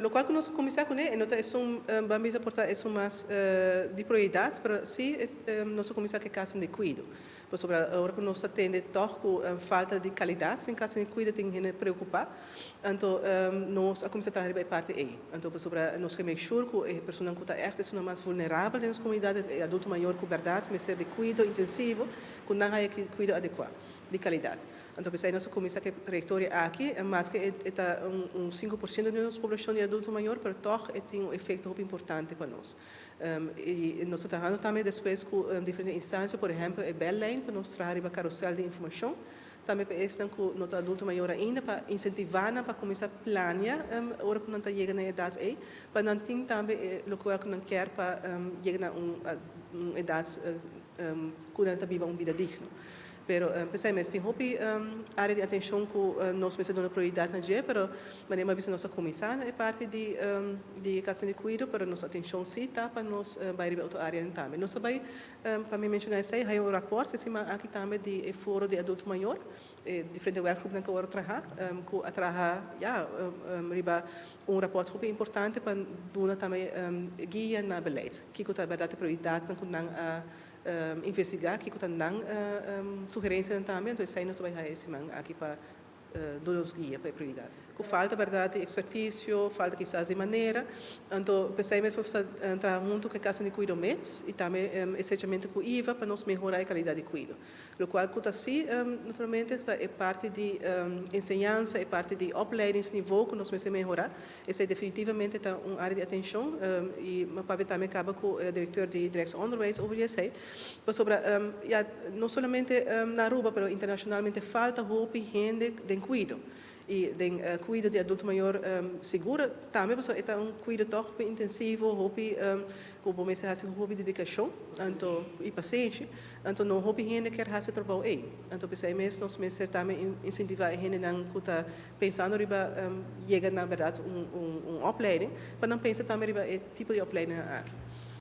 Lo qual que nós começar com ele, nota é vamos aportar é mais de prioridades para si nós começar que casa de cuido. Por sobre a hora que nós atende com falta de qualidade em casa de cuido tem que preocupar. Então nós começar a trabalhar parte aí. Então por sobre nós que make sure que a pessoa que está echt é mais vulnerável nas comunidades, é adulto maior com verdade, mas ser de cuido intensivo, com não há cuido adequado, de qualidade. Então, pensei, nós começamos a trajectória aqui, mas que é 5% da nossa população de adulto maior, mas toch tem efeito muito importante para nós. E nós estamos trabalhando também depois com diferentes instâncias, por exemplo, a Belline, para nós trazer a carossel de informação, também para esse que nós adulto maior ainda, para incentivar, para começar a planear, a hora que nós chegamos na idade aí, para não ter também o que nós quer para chegar a uma idade que nós viva uma vida digna. Pero pensei mesmo tem hopi área de atenção que nós mesmos damos prioridade na dia, pero maneira vez nossa comissão é parte de casa de cuido, para nossa atenção sim tá para nós vai ir outra área também. Nós vai para me mencionar isso aí, há rapport esse aqui também de foro de adulto maior, diferente workgroup na que eu trabalhar, que a trabalhar riba rapport super importante para dar também guia na beleid. Que que tá verdade prioridade na que não investigar que kita nang sugerência também então sai nós vai esse aqui para dos guia para prioridade com falta verdade expertise falta quizás de maneira então pensei mesmo está entrar junto com a casa de cuido mês e também estreitamento com IVA para nós melhorar a qualidade de cuido o qual que assim naturalmente é parte de ensinança é parte de opleidingsniveau que nós precisamos melhorar esse é definitivamente tá uma área de atenção e mas para também acaba com o diretor de direção onderwijs over isso sobre não somente na Aruba mas internacionalmente falta hope gente de cuido e de cuido de adulto maior seguro também porque é cuido toch intensivo hope como me se faz hope de dedicação então e paciente então não hope gente quer fazer trabalho aí então pensei mesmo nós mesmo também incentivar a gente não que pensando riba chega na verdade opleiding mas não pensa também riba é tipo de opleiding aqui